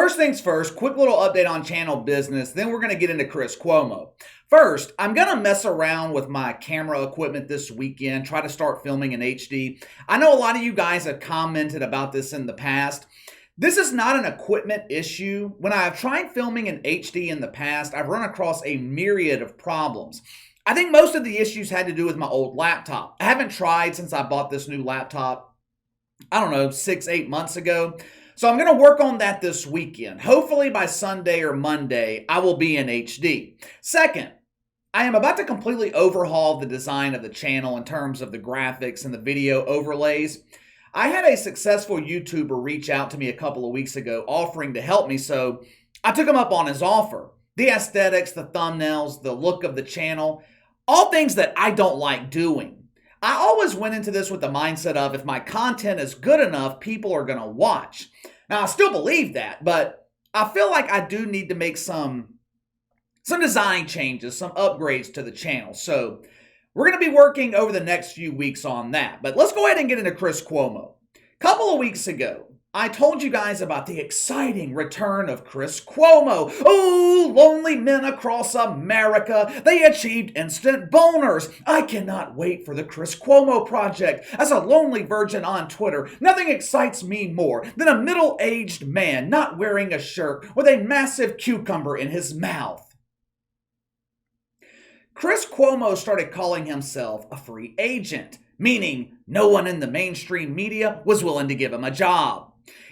First things first, quick little update on channel business, then we're going to get into Chris Cuomo. First, I'm going to mess around with my camera equipment this weekend, try to start filming in HD. I know a lot of you guys have commented about this in the past. This is not an equipment issue. When I've tried filming in HD in the past, I've run across a myriad of problems. I think most of the issues had to do with my old laptop. I haven't tried since I bought this new laptop, 6-8 months ago. So I'm going to work on that this weekend. Hopefully by Sunday or Monday, I will be in HD. Second, I am about to completely overhaul the design of the channel in terms of the graphics and the video overlays. I had a successful YouTuber reach out to me a couple of weeks ago offering to help me, so I took him up on his offer. The aesthetics, the thumbnails, the look of the channel, all things that I don't like doing. I always went into this with the mindset of if my content is good enough, people are going to watch. Now, I still believe that, but I feel like I do need to make some design changes, some upgrades to the channel. So we're going to be working over the next few weeks on that. But let's go ahead and get into Chris Cuomo. A couple of weeks ago, I told you guys about the exciting return of Chris Cuomo. Oh, lonely men across America, they achieved instant boners. I cannot wait for the Chris Cuomo Project. As a lonely virgin on Twitter, nothing excites me more than a middle-aged man not wearing a shirt with a massive cucumber in his mouth. Chris Cuomo started calling himself a free agent, meaning no one in the mainstream media was willing to give him a job.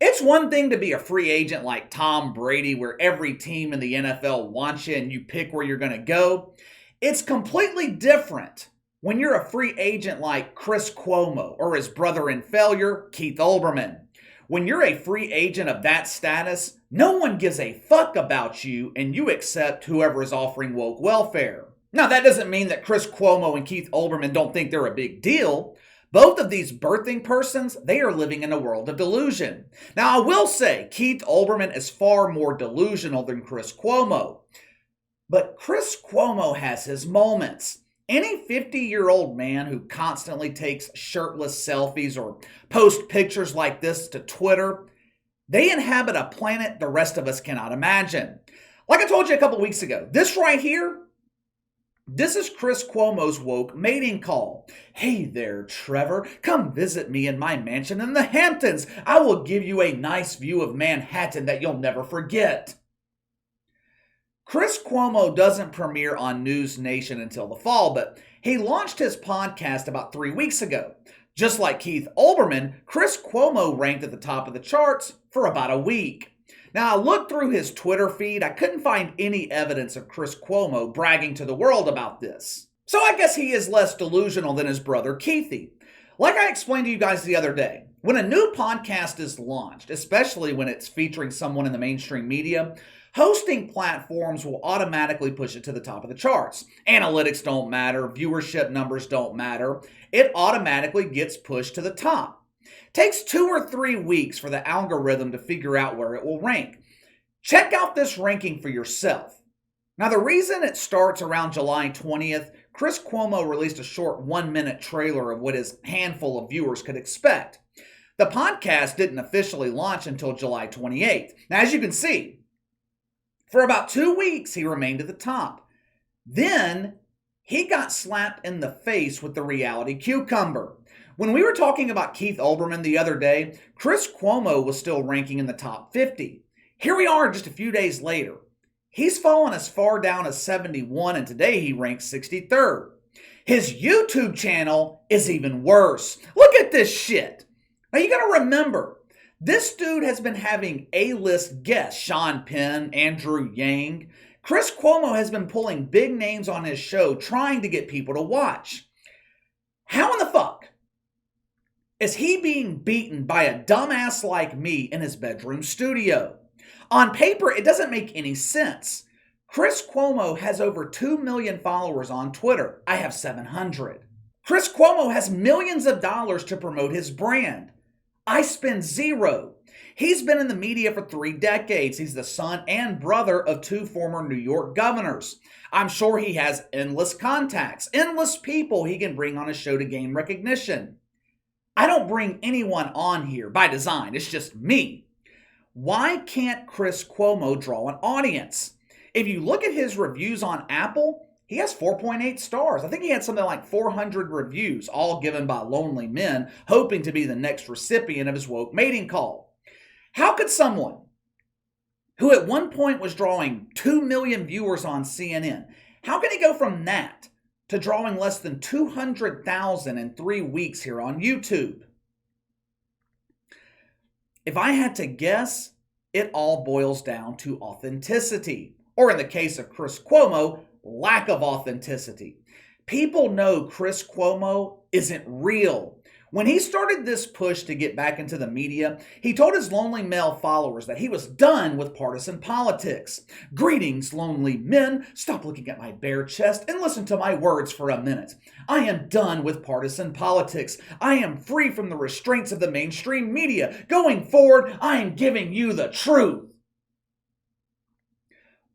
It's one thing to be a free agent like Tom Brady, where every team in the NFL wants you and you pick where you're going to go. It's completely different when you're a free agent like Chris Cuomo or his brother in failure, Keith Olbermann. When you're a free agent of that status, no one gives a fuck about you and you accept whoever is offering woke welfare. Now, that doesn't mean that Chris Cuomo and Keith Olbermann don't think they're a big deal. Both of these birthing persons, they are living in a world of delusion. Now, I will say Keith Olbermann is far more delusional than Chris Cuomo. But Chris Cuomo has his moments. Any 50-year-old man who constantly takes shirtless selfies or posts pictures like this to Twitter, they inhabit a planet the rest of us cannot imagine. Like I told you a couple weeks ago, this right here, this is Chris Cuomo's woke mating call. Hey there, Trevor. Come visit me in my mansion in the Hamptons. I will give you a nice view of Manhattan that you'll never forget. Chris Cuomo doesn't premiere on News Nation until the fall, but he launched his podcast about 3 weeks ago. Just like Keith Olbermann, Chris Cuomo ranked at the top of the charts for about a week. Now, I looked through his Twitter feed. I couldn't find any evidence of Chris Cuomo bragging to the world about this. So I guess he is less delusional than his brother Keithy. Like I explained to you guys the other day, when a new podcast is launched, especially when it's featuring someone in the mainstream media, hosting platforms will automatically push it to the top of the charts. Analytics don't matter. Viewership numbers don't matter. It automatically gets pushed to the top. Takes 2 or 3 weeks for the algorithm to figure out where it will rank. Check out this ranking for yourself. Now, the reason it starts around July 20th, Chris Cuomo released a short 1-minute trailer of what his handful of viewers could expect. The podcast didn't officially launch until July 28th. Now, as you can see, for about 2 weeks, he remained at the top. Then, he got slapped in the face with the reality cucumber. When we were talking about Keith Olbermann the other day, Chris Cuomo was still ranking in the top 50. Here we are just a few days later. He's fallen as far down as 71, and today he ranks 63rd. His YouTube channel is even worse. Look at this shit. Now you gotta remember, this dude has been having A-list guests, Sean Penn, Andrew Yang. Chris Cuomo has been pulling big names on his show trying to get people to watch. How in the fuck is he being beaten by a dumbass like me in his bedroom studio? On paper, it doesn't make any sense. Chris Cuomo has over 2 million followers on Twitter. I have 700. Chris Cuomo has millions of dollars to promote his brand. I spend zero. He's been in the media for 3 decades. He's the son and brother of 2 former New York governors. I'm sure he has endless contacts, endless people he can bring on his show to gain recognition. I don't bring anyone on here by design. It's just me. Why can't Chris Cuomo draw an audience? If you look at his reviews on Apple, he has 4.8 stars. I think he had something like 400 reviews, all given by lonely men hoping to be the next recipient of his woke mating call. How could someone who at one point was drawing 2 million viewers on CNN, how can he go from that to drawing less than 200,000 in 3 weeks here on YouTube? If I had to guess, it all boils down to authenticity. Or in the case of Chris Cuomo, lack of authenticity. People know Chris Cuomo isn't real. When he started this push to get back into the media, he told his lonely male followers that he was done with partisan politics. Greetings, lonely men. Stop looking at my bare chest and listen to my words for a minute. I am done with partisan politics. I am free from the restraints of the mainstream media. Going forward, I am giving you the truth.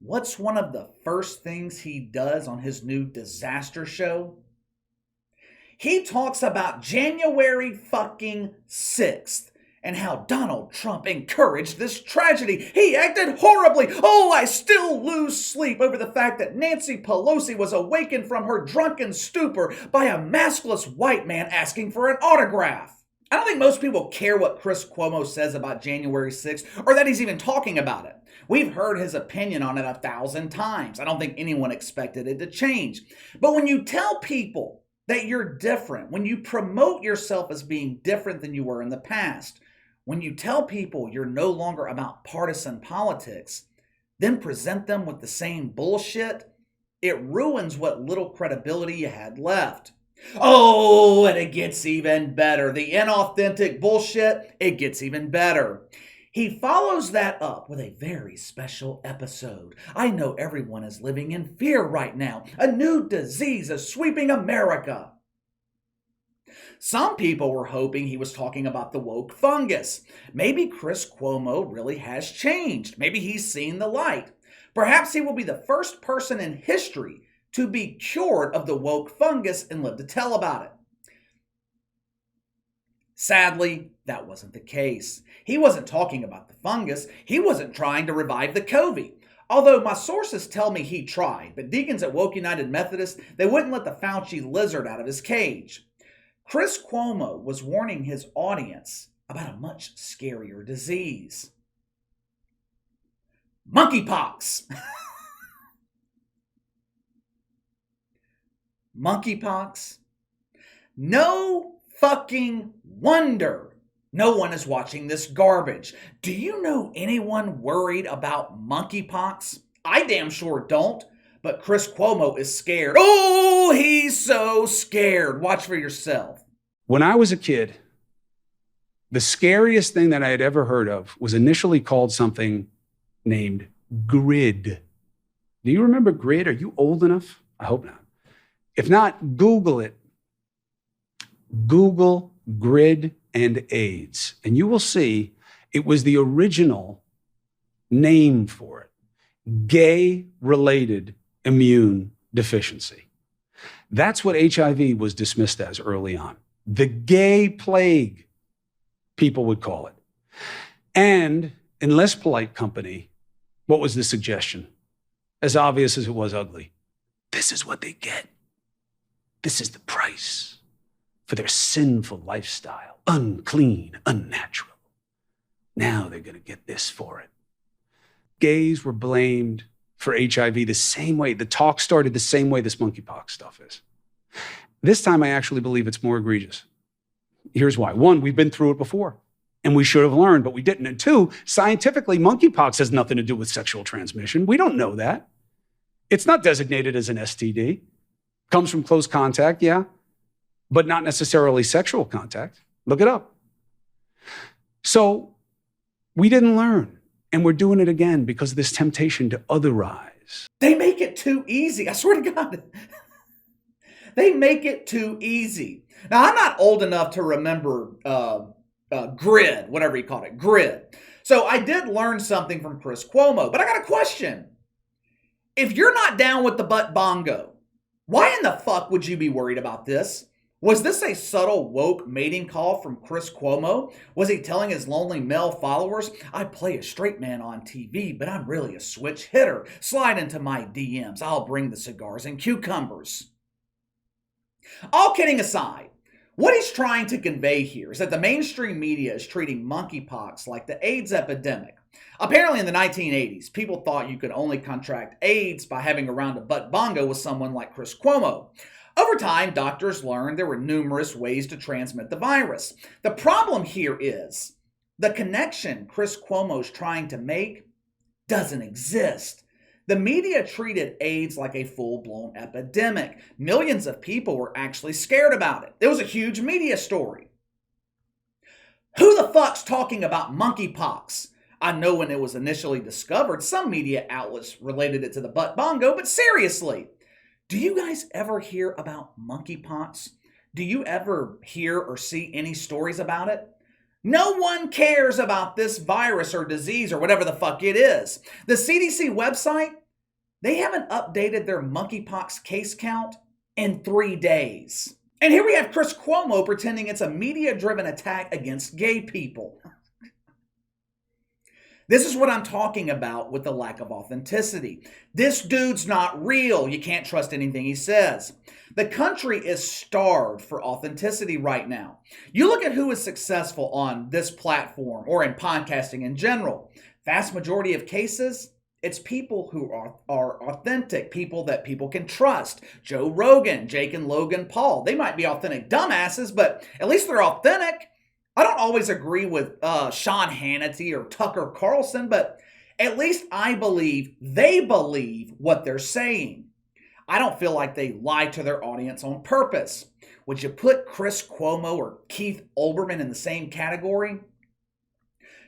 What's one of the first things he does on his new disaster show? He talks about January fucking 6th and how Donald Trump encouraged this tragedy. He acted horribly. Oh, I still lose sleep over the fact that Nancy Pelosi was awakened from her drunken stupor by a maskless white man asking for an autograph. I don't think most people care what Chris Cuomo says about January 6th or that he's even talking about it. We've heard his opinion on it 1,000 times. I don't think anyone expected it to change. But when you tell people that you're different, when you promote yourself as being different than you were in the past, when you tell people you're no longer about partisan politics, then present them with the same bullshit, it ruins what little credibility you had left. Oh, and it gets even better. The inauthentic bullshit, it gets even better. He follows that up with a very special episode. I know everyone is living in fear right now. A new disease is sweeping America. Some people were hoping he was talking about the woke fungus. Maybe Chris Cuomo really has changed. Maybe he's seen the light. Perhaps he will be the first person in history to be cured of the woke fungus and live to tell about it. Sadly, that wasn't the case. He wasn't talking about the fungus. He wasn't trying to revive the COVID. Although my sources tell me he tried, but deacons at Woke United Methodist, they wouldn't let the Fauci lizard out of his cage. Chris Cuomo was warning his audience about a much scarier disease. Monkeypox. Monkeypox? No fucking wonder no one is watching this garbage. Do you know anyone worried about monkeypox? I damn sure don't, but Chris Cuomo is scared. Oh, he's so scared. Watch for yourself. When I was a kid, the scariest thing that I had ever heard of was initially called something named grid. Do you remember grid? Are you old enough? I hope not. If not, Google it. Google grid and AIDS, and you will see it was the original name for it. Gay-related immune deficiency. That's what HIV was dismissed as early on. The gay plague, people would call it. And in less polite company, what was the suggestion? As obvious as it was ugly. This is what they get. This is the price for their sinful lifestyle. Unclean, unnatural. Now they're going to get this for it. Gays were blamed for HIV the same way. The talk started the same way this monkeypox stuff is. This time, I actually believe it's more egregious. Here's why. One, we've been through it before, and we should have learned, but we didn't. And two, scientifically, monkeypox has nothing to do with sexual transmission. We don't know that. It's not designated as an STD. Comes from close contact, yeah, but not necessarily sexual contact. Look it up. So we didn't learn, and we're doing it again because of this temptation to otherize. They make it too easy. I swear to God. They make it too easy. Now, I'm not old enough to remember grid, whatever you called it, grid. So I did learn something from Chris Cuomo, but I got a question. If you're not down with the butt bongo, why in the fuck would you be worried about this? Was this a subtle woke mating call from Chris Cuomo? Was he telling his lonely male followers, I play a straight man on TV, but I'm really a switch hitter. Slide into my DMs. I'll bring the cigars and cucumbers. All kidding aside, what he's trying to convey here is that the mainstream media is treating monkeypox like the AIDS epidemic. Apparently in the 1980s, people thought you could only contract AIDS by having a round of butt bongo with someone like Chris Cuomo. Over time, doctors learned there were numerous ways to transmit the virus. The problem here is the connection Chris Cuomo's trying to make doesn't exist. The media treated AIDS like a full-blown epidemic. Millions of people were actually scared about it. It was a huge media story. Who the fuck's talking about monkeypox? I know when it was initially discovered, some media outlets related it to the butt bongo, but seriously, do you guys ever hear about monkeypox? Do you ever hear or see any stories about it? No one cares about this virus or disease or whatever the fuck it is. The CDC website, they haven't updated their monkeypox case count in 3 days. And here we have Chris Cuomo pretending it's a media-driven attack against gay people. This is what I'm talking about with the lack of authenticity. This dude's not real. You can't trust anything he says. The country is starved for authenticity right now. You look at who is successful on this platform or in podcasting in general. Vast majority of cases, it's people who are authentic, people that people can trust. Joe Rogan, Jake and Logan Paul. They might be authentic dumbasses, but at least they're authentic. I don't always agree with Sean Hannity or Tucker Carlson, but at least I believe they believe what they're saying. I don't feel like they lie to their audience on purpose. Would you put Chris Cuomo or Keith Olbermann in the same category?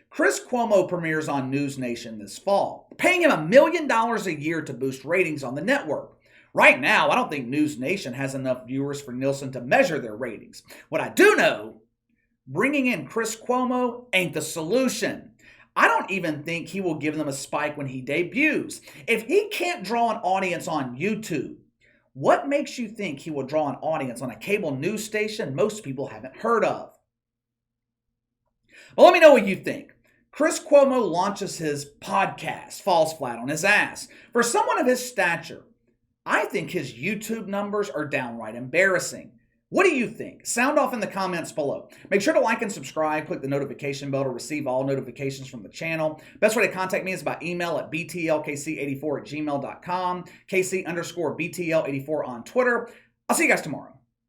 Chris Cuomo premieres on News Nation this fall, paying him $1 million a year to boost ratings on the network. Right now, I don't think News Nation has enough viewers for Nielsen to measure their ratings. What I do know, bringing in Chris Cuomo ain't the solution. I don't even think he will give them a spike when he debuts. If he can't draw an audience on YouTube, what makes you think he will draw an audience on a cable news station most people haven't heard of? Well, let me know what you think. Chris Cuomo launches his podcast, falls flat on his ass. For someone of his stature, I think his YouTube numbers are downright embarrassing. What do you think? Sound off in the comments below. Make sure to like and subscribe. Click the notification bell to receive all notifications from the channel. Best way to contact me is by email at btlkc84@gmail.com, KC_BTL84 on Twitter. I'll see you guys tomorrow.